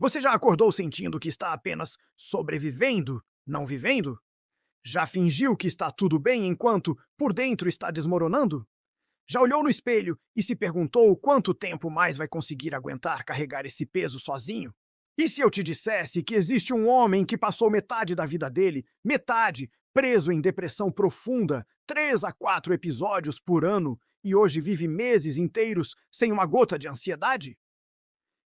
Você já acordou sentindo que está apenas sobrevivendo, não vivendo? Já fingiu que está tudo bem enquanto por dentro está desmoronando? Já olhou no espelho e se perguntou quanto tempo mais vai conseguir aguentar carregar esse peso sozinho? E se eu te dissesse que existe um homem que passou metade da vida dele, metade, preso em depressão profunda, 3 a 4 episódios por ano, e hoje vive meses inteiros sem uma gota de ansiedade?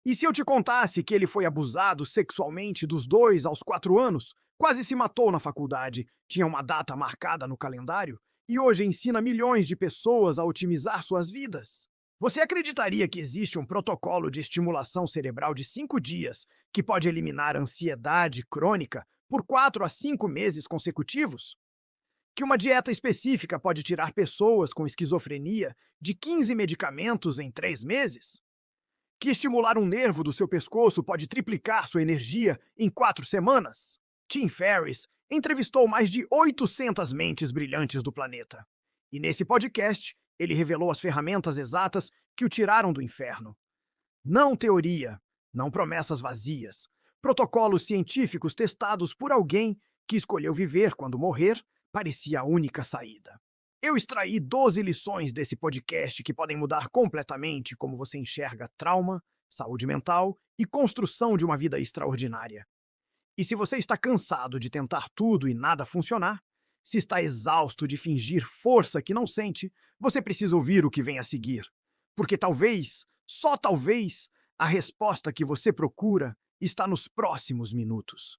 E se eu te contasse que ele foi abusado sexualmente dos 2 aos 4 anos, quase se matou na faculdade, tinha uma data marcada no calendário e hoje ensina milhões de pessoas a otimizar suas vidas? Você acreditaria que existe um protocolo de estimulação cerebral de 5 dias que pode eliminar ansiedade crônica por 4 a 5 meses consecutivos? Que uma dieta específica pode tirar pessoas com esquizofrenia de 15 medicamentos em 3 meses? Que estimular um nervo do seu pescoço pode triplicar sua energia em 4 semanas? Tim Ferriss entrevistou mais de 800 mentes brilhantes do planeta. E nesse podcast, ele revelou as ferramentas exatas que o tiraram do inferno. Não teoria, não promessas vazias. Protocolos científicos testados por alguém que escolheu viver quando morrer parecia a única saída. Eu extraí 12 lições desse podcast que podem mudar completamente como você enxerga trauma, saúde mental e construção de uma vida extraordinária. E se você está cansado de tentar tudo e nada funcionar, se está exausto de fingir força que não sente, você precisa ouvir o que vem a seguir. Porque talvez, só talvez, a resposta que você procura está nos próximos minutos.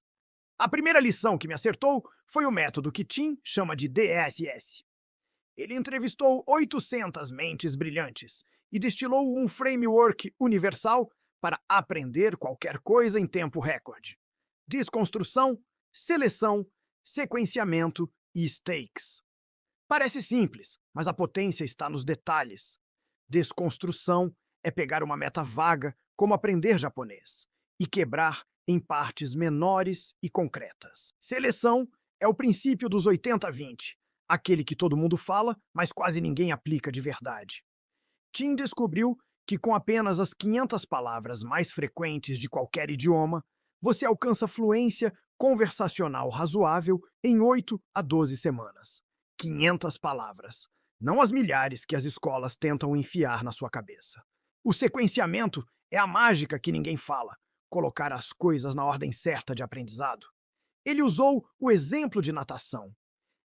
A primeira lição que me acertou foi o método que Tim chama de DSS. Ele entrevistou 800 mentes brilhantes e destilou um framework universal para aprender qualquer coisa em tempo recorde. Desconstrução, seleção, sequenciamento e stakes. Parece simples, mas a potência está nos detalhes. Desconstrução é pegar uma meta vaga, como aprender japonês, e quebrar em partes menores e concretas. Seleção é o princípio dos 80-20. Aquele que todo mundo fala, mas quase ninguém aplica de verdade. Tim descobriu que com apenas as 500 palavras mais frequentes de qualquer idioma, você alcança fluência conversacional razoável em 8 a 12 semanas. 500 palavras, não as milhares que as escolas tentam enfiar na sua cabeça. O sequenciamento é a mágica que ninguém fala, colocar as coisas na ordem certa de aprendizado. Ele usou o exemplo de natação.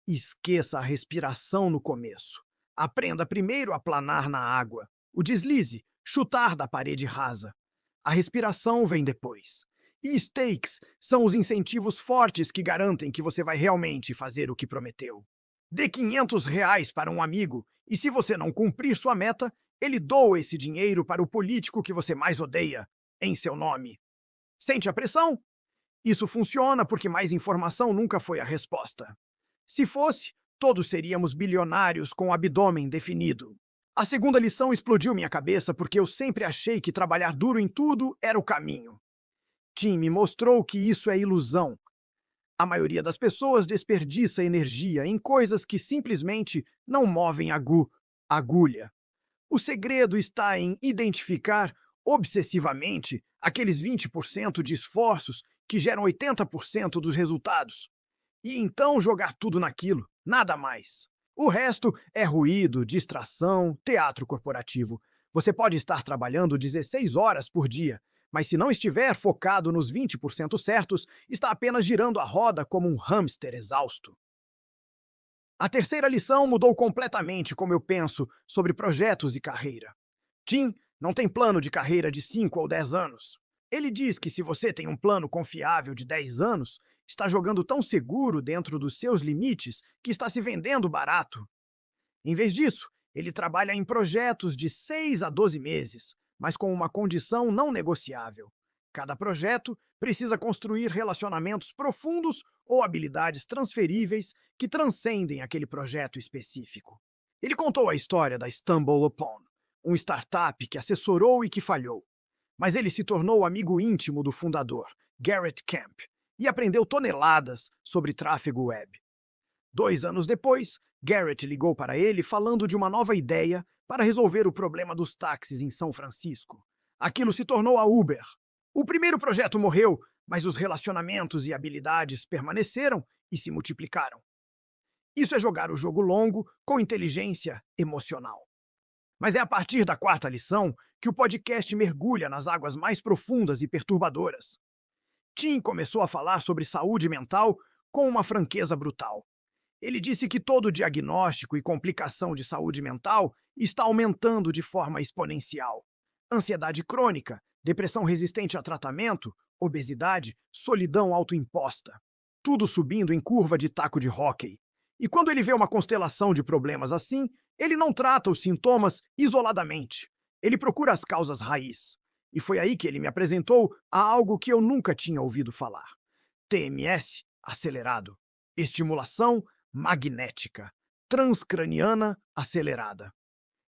Esqueça a respiração no começo. Aprenda primeiro a planar na água. O deslize, chutar da parede rasa. A respiração vem depois. E stakes são os incentivos fortes que garantem que você vai realmente fazer o que prometeu. Dê R$ 500 para um amigo e se você não cumprir sua meta, ele doa esse dinheiro para o político que você mais odeia, em seu nome. Sente a pressão? Isso funciona porque mais informação nunca foi a resposta. Se fosse, todos seríamos bilionários com o abdômen definido. A segunda lição explodiu minha cabeça porque eu sempre achei que trabalhar duro em tudo era o caminho. Tim me mostrou que isso é ilusão. A maioria das pessoas desperdiça energia em coisas que simplesmente não movem agulha. O segredo está em identificar obsessivamente aqueles 20% de esforços que geram 80% dos resultados. E então jogar tudo naquilo, nada mais. O resto é ruído, distração, teatro corporativo. Você pode estar trabalhando 16 horas por dia, mas se não estiver focado nos 20% certos, está apenas girando a roda como um hamster exausto. A terceira lição mudou completamente como eu penso sobre projetos e carreira. Tim não tem plano de carreira de 5 ou 10 anos. Ele diz que se você tem um plano confiável de 10 anos, está jogando tão seguro dentro dos seus limites que está se vendendo barato. Em vez disso, ele trabalha em projetos de 6 a 12 meses, mas com uma condição não negociável. Cada projeto precisa construir relacionamentos profundos ou habilidades transferíveis que transcendem aquele projeto específico. Ele contou a história da StumbleUpon, um startup que assessorou e que falhou. Mas ele se tornou amigo íntimo do fundador, Garrett Camp, e aprendeu toneladas sobre tráfego web. 2 anos depois, Garrett ligou para ele falando de uma nova ideia para resolver o problema dos táxis em São Francisco. Aquilo se tornou a Uber. O primeiro projeto morreu, mas os relacionamentos e habilidades permaneceram e se multiplicaram. Isso é jogar o jogo longo com inteligência emocional. Mas é a partir da quarta lição que o podcast mergulha nas águas mais profundas e perturbadoras. Tim começou a falar sobre saúde mental com uma franqueza brutal. Ele disse que todo diagnóstico e complicação de saúde mental está aumentando de forma exponencial. Ansiedade crônica, depressão resistente a tratamento, obesidade, solidão autoimposta. Tudo subindo em curva de taco de hóquei. E quando ele vê uma constelação de problemas assim, ele não trata os sintomas isoladamente. Ele procura as causas raiz. E foi aí que ele me apresentou a algo que eu nunca tinha ouvido falar. TMS acelerado. Estimulação magnética. Transcraniana acelerada.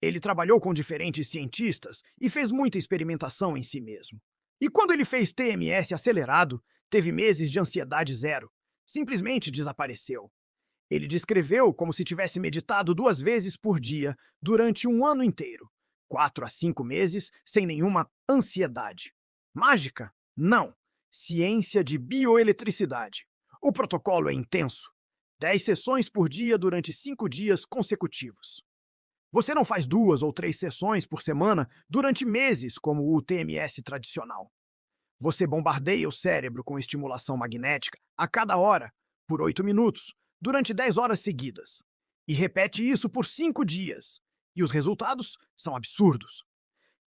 Ele trabalhou com diferentes cientistas e fez muita experimentação em si mesmo. E quando ele fez TMS acelerado, teve meses de ansiedade zero. Simplesmente desapareceu. Ele descreveu como se tivesse meditado 2 vezes por dia durante um ano inteiro. 4 a 5 meses sem nenhuma ansiedade. Mágica? Não. Ciência de bioeletricidade. O protocolo é intenso. 10 sessões por dia durante 5 dias consecutivos. Você não faz 2 ou 3 sessões por semana durante meses como o TMS tradicional. Você bombardeia o cérebro com estimulação magnética a cada hora, por 8 minutos, durante 10 horas seguidas. E repete isso por 5 dias. E os resultados são absurdos.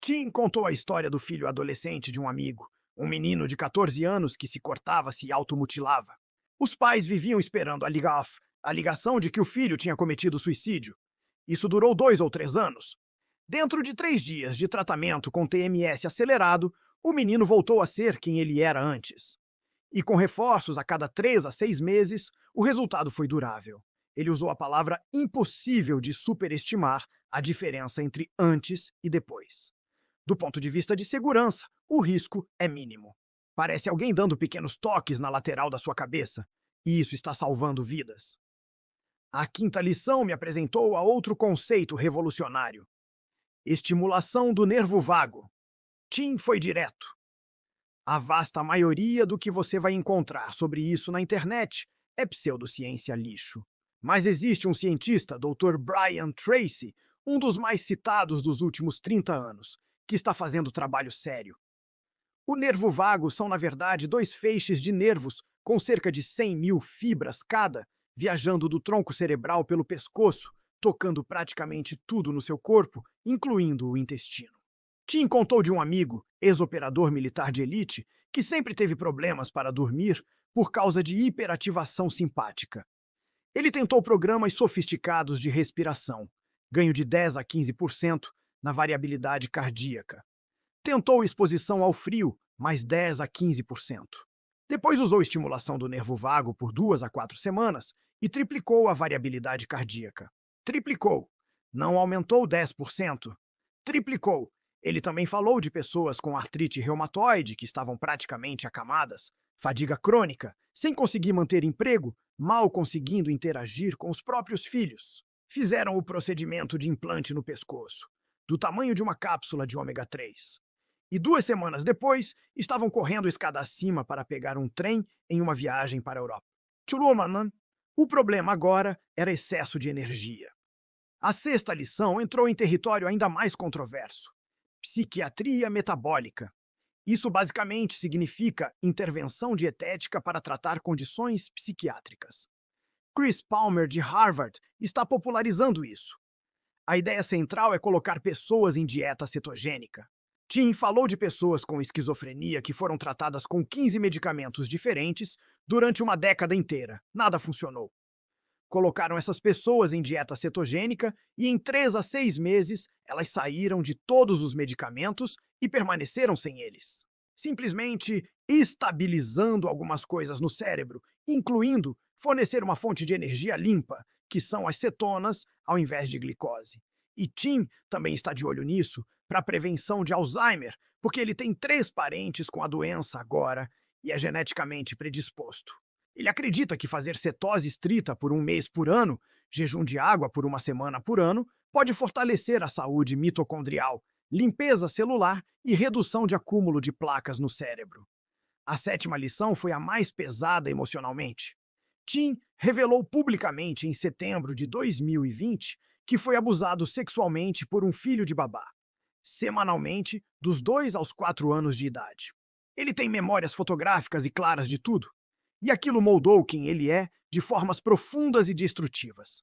Tim contou a história do filho adolescente de um amigo, um menino de 14 anos que se cortava, se automutilava. Os pais viviam esperando a ligação de que o filho tinha cometido suicídio. Isso durou 2 ou 3 anos. Dentro de 3 dias de tratamento com TMS acelerado, o menino voltou a ser quem ele era antes. E com reforços a cada 3 a 6 meses, o resultado foi durável. Ele usou a palavra impossível de superestimar a diferença entre antes e depois. Do ponto de vista de segurança, o risco é mínimo. Parece alguém dando pequenos toques na lateral da sua cabeça, e isso está salvando vidas. A quinta lição me apresentou a outro conceito revolucionário: estimulação do nervo vago. Tim foi direto. A vasta maioria do que você vai encontrar sobre isso na internet é pseudociência lixo. Mas existe um cientista, Dr. Brian Tracy, um dos mais citados dos últimos 30 anos, que está fazendo trabalho sério. O nervo vago são, na verdade, 2 feixes de nervos com cerca de 100.000 fibras cada, viajando do tronco cerebral pelo pescoço, tocando praticamente tudo no seu corpo, incluindo o intestino. Tim contou de um amigo, ex-operador militar de elite, que sempre teve problemas para dormir por causa de hiperativação simpática. Ele tentou programas sofisticados de respiração, ganho de 10 a 15% na variabilidade cardíaca. Tentou exposição ao frio, mais 10 a 15%. Depois usou estimulação do nervo vago por 2 a 4 semanas e triplicou a variabilidade cardíaca. Triplicou. Não aumentou 10%. Triplicou. Ele também falou de pessoas com artrite reumatoide que estavam praticamente acamadas, fadiga crônica, sem conseguir manter emprego, mal conseguindo interagir com os próprios filhos. Fizeram o procedimento de implante no pescoço, do tamanho de uma cápsula de ômega 3. E 2 semanas depois, estavam correndo escada acima para pegar um trem em uma viagem para a Europa. Tchulumanan. O problema agora era excesso de energia. A sexta lição entrou em território ainda mais controverso: psiquiatria metabólica. Isso basicamente significa intervenção dietética para tratar condições psiquiátricas. Chris Palmer, de Harvard, está popularizando isso. A ideia central é colocar pessoas em dieta cetogênica. Tim falou de pessoas com esquizofrenia que foram tratadas com 15 medicamentos diferentes durante uma década inteira. Nada funcionou. Colocaram essas pessoas em dieta cetogênica e em 3 a 6 meses elas saíram de todos os medicamentos e permaneceram sem eles. Simplesmente estabilizando algumas coisas no cérebro, incluindo fornecer uma fonte de energia limpa, que são as cetonas, ao invés de glicose. E Tim também está de olho nisso para a prevenção de Alzheimer, porque ele tem 3 parentes com a doença agora e é geneticamente predisposto. Ele acredita que fazer cetose estrita por 1 mês por ano, jejum de água por 1 semana por ano, pode fortalecer a saúde mitocondrial, limpeza celular e redução de acúmulo de placas no cérebro. A sétima lição foi a mais pesada emocionalmente. Tim revelou publicamente em setembro de 2020 que foi abusado sexualmente por um filho de babá, semanalmente, dos 2 aos 4 anos de idade. Ele tem memórias fotográficas e claras de tudo, e aquilo moldou quem ele é de formas profundas e destrutivas.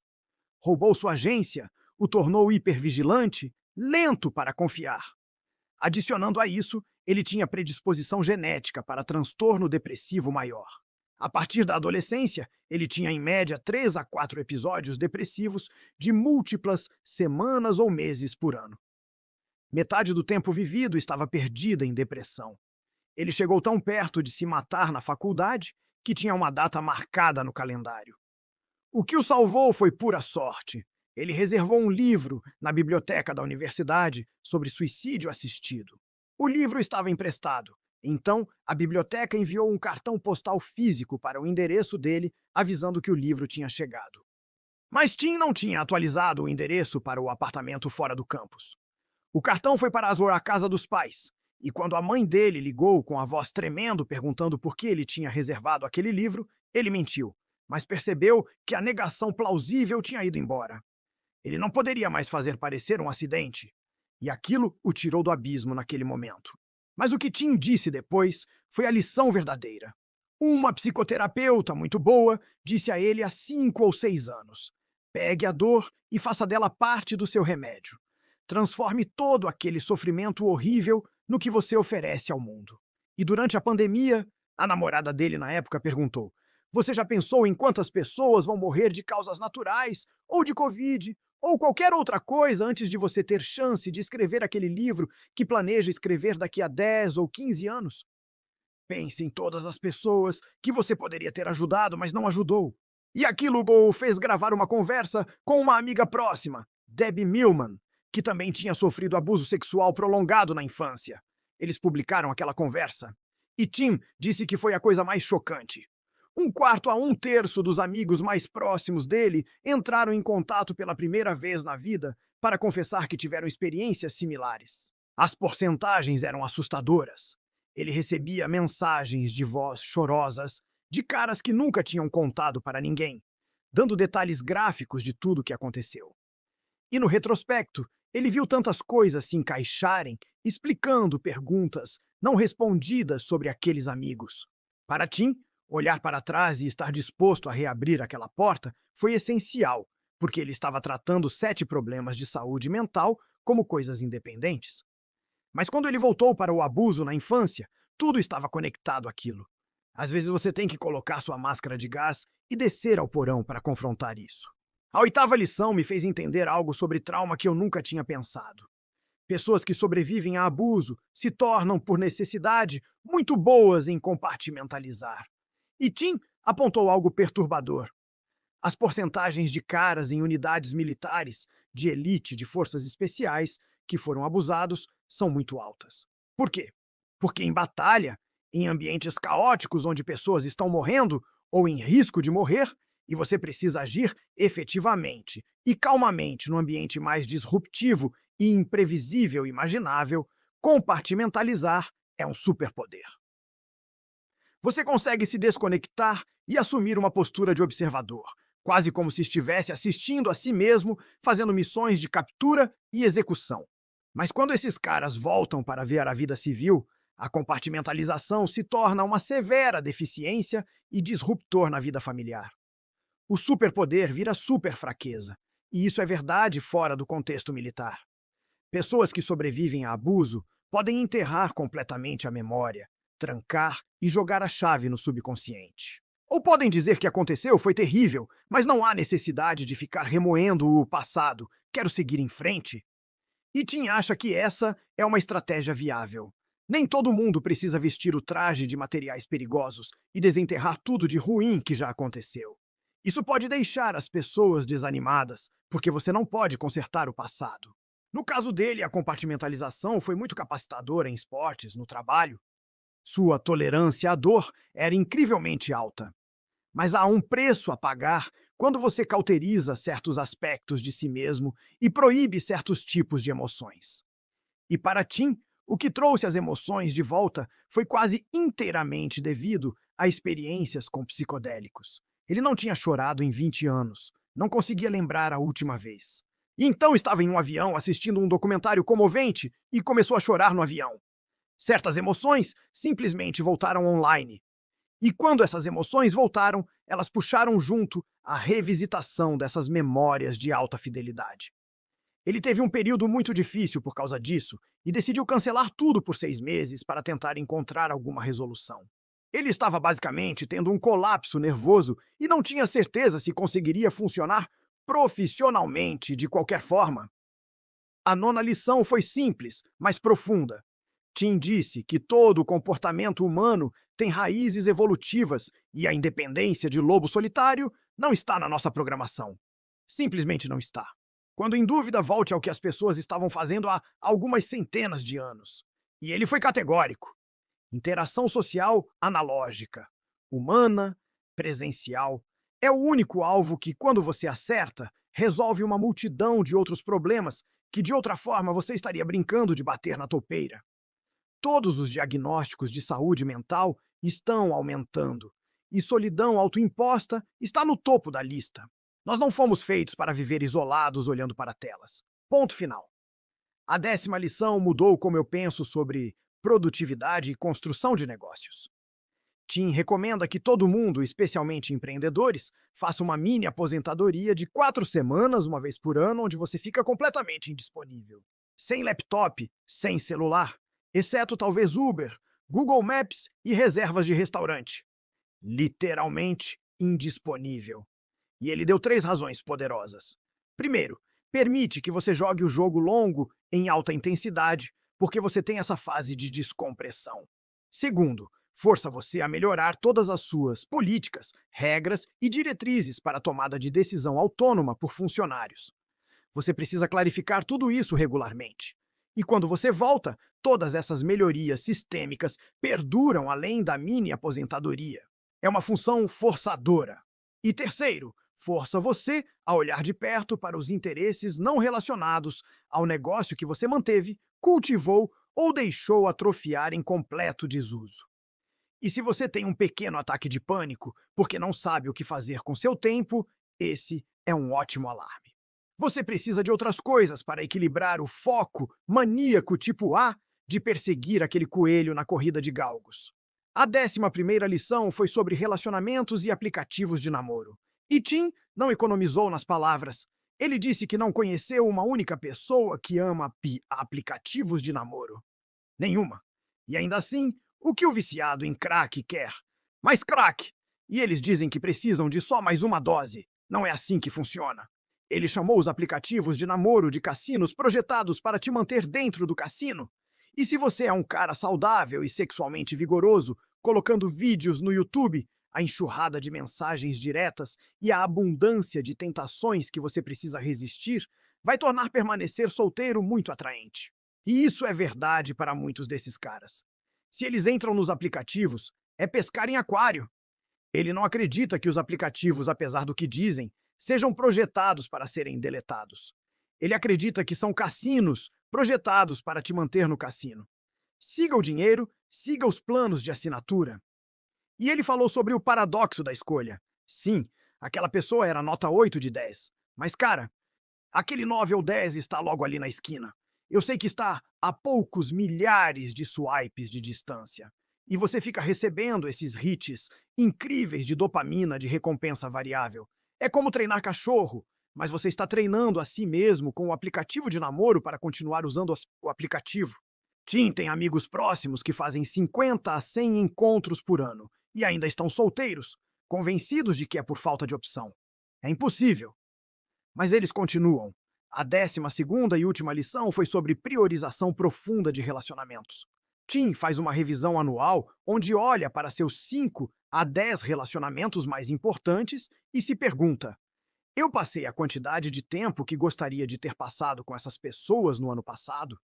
Roubou sua agência, o tornou hipervigilante, lento para confiar. Adicionando a isso, ele tinha predisposição genética para transtorno depressivo maior. A partir da adolescência, ele tinha em média 3 a 4 episódios depressivos de múltiplas semanas ou meses por ano. Metade do tempo vivido estava perdida em depressão. Ele chegou tão perto de se matar na faculdade que tinha uma data marcada no calendário. O que o salvou foi pura sorte. Ele reservou um livro na biblioteca da universidade sobre suicídio assistido. O livro estava emprestado, então a biblioteca enviou um cartão postal físico para o endereço dele, avisando que o livro tinha chegado. Mas Tim não tinha atualizado o endereço para o apartamento fora do campus. O cartão foi para a casa dos pais, e quando a mãe dele ligou com a voz tremendo perguntando por que ele tinha reservado aquele livro, ele mentiu, mas percebeu que a negação plausível tinha ido embora. Ele não poderia mais fazer parecer um acidente, e aquilo o tirou do abismo naquele momento. Mas o que Tim disse depois foi a lição verdadeira. Uma psicoterapeuta muito boa disse a ele há 5 ou 6 anos: pegue a dor e faça dela parte do seu remédio. Transforme todo aquele sofrimento horrível no que você oferece ao mundo. E durante a pandemia, a namorada dele na época perguntou: você já pensou em quantas pessoas vão morrer de causas naturais, ou de Covid, ou qualquer outra coisa antes de você ter chance de escrever aquele livro que planeja escrever daqui a 10 ou 15 anos? Pense em todas as pessoas que você poderia ter ajudado, mas não ajudou. E aquilo o fez gravar uma conversa com uma amiga próxima, Debbie Millman, que também tinha sofrido abuso sexual prolongado na infância. Eles publicaram aquela conversa. E Tim disse que foi a coisa mais chocante. 1/4 a 1/3 dos amigos mais próximos dele entraram em contato pela primeira vez na vida para confessar que tiveram experiências similares. As porcentagens eram assustadoras. Ele recebia mensagens de voz chorosas de caras que nunca tinham contado para ninguém, dando detalhes gráficos de tudo o que aconteceu. E no retrospecto, ele viu tantas coisas se encaixarem, explicando perguntas não respondidas sobre aqueles amigos. Para Tim, olhar para trás e estar disposto a reabrir aquela porta foi essencial, porque ele estava tratando 7 problemas de saúde mental como coisas independentes. Mas quando ele voltou para o abuso na infância, tudo estava conectado àquilo. Às vezes você tem que colocar sua máscara de gás e descer ao porão para confrontar isso. A 8ª lição me fez entender algo sobre trauma que eu nunca tinha pensado. Pessoas que sobrevivem a abuso se tornam, por necessidade, muito boas em compartimentalizar. E Tim apontou algo perturbador. As porcentagens de caras em unidades militares, de elite de forças especiais, que foram abusados, são muito altas. Por quê? Porque em batalha, em ambientes caóticos onde pessoas estão morrendo ou em risco de morrer, e você precisa agir efetivamente e calmamente no ambiente mais disruptivo e imprevisível imaginável, compartimentalizar é um superpoder. Você consegue se desconectar e assumir uma postura de observador, quase como se estivesse assistindo a si mesmo, fazendo missões de captura e execução. Mas quando esses caras voltam para ver a vida civil, a compartimentalização se torna uma severa deficiência e disruptor na vida familiar. O superpoder vira superfraqueza, e isso é verdade fora do contexto militar. Pessoas que sobrevivem a abuso podem enterrar completamente a memória, trancar e jogar a chave no subconsciente. Ou podem dizer que aconteceu, foi terrível, mas não há necessidade de ficar remoendo o passado, quero seguir em frente. E Tim acha que essa é uma estratégia viável. Nem todo mundo precisa vestir o traje de materiais perigosos e desenterrar tudo de ruim que já aconteceu. Isso pode deixar as pessoas desanimadas, porque você não pode consertar o passado. No caso dele, a compartimentalização foi muito capacitadora em esportes, no trabalho. Sua tolerância à dor era incrivelmente alta. Mas há um preço a pagar quando você cauteriza certos aspectos de si mesmo e proíbe certos tipos de emoções. E para Tim, o que trouxe as emoções de volta foi quase inteiramente devido a experiências com psicodélicos. Ele não tinha chorado em 20 anos, não conseguia lembrar a última vez. E então estava em um avião assistindo um documentário comovente e começou a chorar no avião. Certas emoções simplesmente voltaram online. E quando essas emoções voltaram, elas puxaram junto a revisitação dessas memórias de alta fidelidade. Ele teve um período muito difícil por causa disso e decidiu cancelar tudo por 6 meses para tentar encontrar alguma resolução. Ele estava basicamente tendo um colapso nervoso e não tinha certeza se conseguiria funcionar profissionalmente de qualquer forma. A nona lição foi simples, mas profunda. Tim disse que todo o comportamento humano tem raízes evolutivas e a independência de lobo solitário não está na nossa programação. Simplesmente não está. Quando em dúvida, volte ao que as pessoas estavam fazendo há algumas centenas de anos. E ele foi categórico. Interação social analógica, humana, presencial, é o único alvo que, quando você acerta, resolve uma multidão de outros problemas que, de outra forma, você estaria brincando de bater na toupeira. Todos os diagnósticos de saúde mental estão aumentando, e solidão autoimposta está no topo da lista. Nós não fomos feitos para viver isolados olhando para telas. Ponto final. A 10ª lição mudou como eu penso sobre produtividade e construção de negócios. Tim recomenda que todo mundo, especialmente empreendedores, faça uma mini aposentadoria de 4 semanas, uma vez por ano, onde você fica completamente indisponível. Sem laptop, sem celular, exceto talvez Uber, Google Maps e reservas de restaurante. Literalmente indisponível. E ele deu 3 razões poderosas. Primeiro, permite que você jogue o jogo longo em alta intensidade, porque você tem essa fase de descompressão. Segundo, força você a melhorar todas as suas políticas, regras e diretrizes para a tomada de decisão autônoma por funcionários. Você precisa clarificar tudo isso regularmente. E quando você volta, todas essas melhorias sistêmicas perduram além da mini aposentadoria. É uma função forçadora. E terceiro, força você a olhar de perto para os interesses não relacionados ao negócio que você manteve, cultivou ou deixou atrofiar em completo desuso. E se você tem um pequeno ataque de pânico porque não sabe o que fazer com seu tempo, esse é um ótimo alarme. Você precisa de outras coisas para equilibrar o foco maníaco tipo A de perseguir aquele coelho na corrida de galgos. A 11ª lição foi sobre relacionamentos e aplicativos de namoro. E Tim não economizou nas palavras. Ele disse que não conheceu uma única pessoa que ama aplicativos de namoro. Nenhuma. E ainda assim, o que o viciado em crack quer? Mais crack! E eles dizem que precisam de só mais uma dose. Não é assim que funciona. Ele chamou os aplicativos de namoro de cassinos projetados para te manter dentro do cassino. E se você é um cara saudável e sexualmente vigoroso, colocando vídeos no YouTube, a enxurrada de mensagens diretas e a abundância de tentações que você precisa resistir vai tornar permanecer solteiro muito atraente. E isso é verdade para muitos desses caras. Se eles entram nos aplicativos, é pescar em aquário. Ele não acredita que os aplicativos, apesar do que dizem, sejam projetados para serem deletados. Ele acredita que são cassinos projetados para te manter no cassino. Siga o dinheiro, siga os planos de assinatura. E ele falou sobre o paradoxo da escolha. Sim, aquela pessoa era nota 8 de 10. Mas, cara, aquele 9 ou 10 está logo ali na esquina. Eu sei que está a poucos milhares de swipes de distância. E você fica recebendo esses hits incríveis de dopamina de recompensa variável. É como treinar cachorro, mas você está treinando a si mesmo com o aplicativo de namoro para continuar usando o aplicativo. Tim tem amigos próximos que fazem 50 a 100 encontros por ano e ainda estão solteiros, convencidos de que é por falta de opção. É impossível. Mas eles continuam. A 12ª e última lição foi sobre priorização profunda de relacionamentos. Tim faz uma revisão anual onde olha para seus 5 a 10 relacionamentos mais importantes e se pergunta: eu passei a quantidade de tempo que gostaria de ter passado com essas pessoas no ano passado?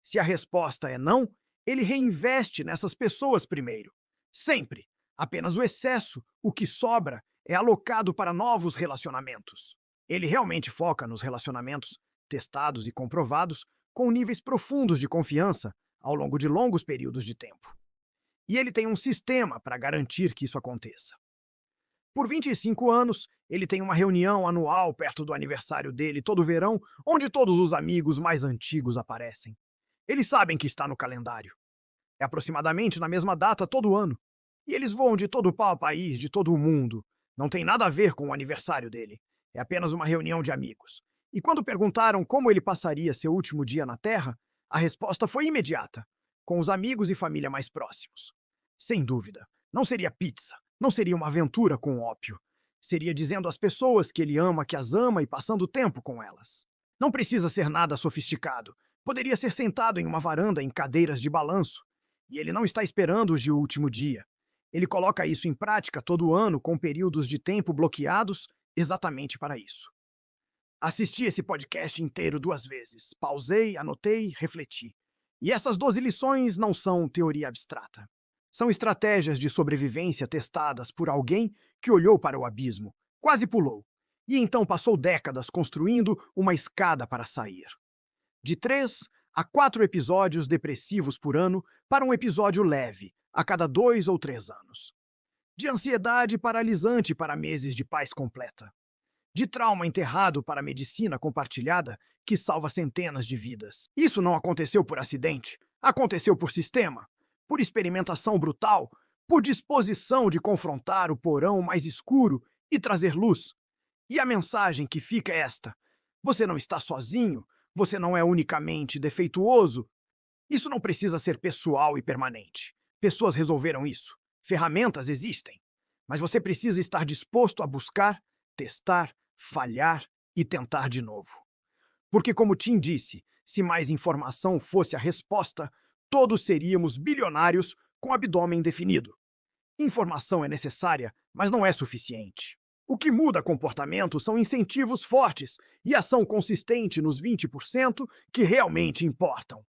Se a resposta é não, ele reinveste nessas pessoas primeiro. Sempre. Apenas o excesso, o que sobra, é alocado para novos relacionamentos. Ele realmente foca nos relacionamentos testados e comprovados com níveis profundos de confiança ao longo de longos períodos de tempo. E ele tem um sistema para garantir que isso aconteça. Por 25 anos, ele tem uma reunião anual perto do aniversário dele todo verão, onde todos os amigos mais antigos aparecem. Eles sabem que está no calendário. É aproximadamente na mesma data todo ano. E eles voam de todo o país, de todo o mundo. Não tem nada a ver com o aniversário dele. É apenas uma reunião de amigos. E quando perguntaram como ele passaria seu último dia na Terra, a resposta foi imediata: com os amigos e família mais próximos. Sem dúvida, não seria pizza, não seria uma aventura com ópio. Seria dizendo às pessoas que ele ama, que as ama e passando tempo com elas. Não precisa ser nada sofisticado. Poderia ser sentado em uma varanda em cadeiras de balanço. E ele não está esperando o último dia. Ele coloca isso em prática todo ano com períodos de tempo bloqueados exatamente para isso. Assisti esse podcast inteiro 2 vezes. Pausei, anotei, refleti. E essas 12 lições não são teoria abstrata. São estratégias de sobrevivência testadas por alguém que olhou para o abismo, quase pulou, e então passou décadas construindo uma escada para sair. De 3 a 4 episódios depressivos por ano para um episódio leve, a cada 2 ou 3 anos. De ansiedade paralisante para meses de paz completa. De trauma enterrado para medicina compartilhada que salva centenas de vidas. Isso não aconteceu por acidente, aconteceu por sistema, por experimentação brutal, por disposição de confrontar o porão mais escuro e trazer luz. E a mensagem que fica é esta: você não está sozinho, você não é unicamente defeituoso. Isso não precisa ser pessoal e permanente. Pessoas resolveram isso. Ferramentas existem. Mas você precisa estar disposto a buscar, testar, falhar e tentar de novo. Porque, como Tim disse, se mais informação fosse a resposta, todos seríamos bilionários com abdômen definido. Informação é necessária, mas não é suficiente. O que muda comportamento são incentivos fortes e ação consistente nos 20% que realmente importam.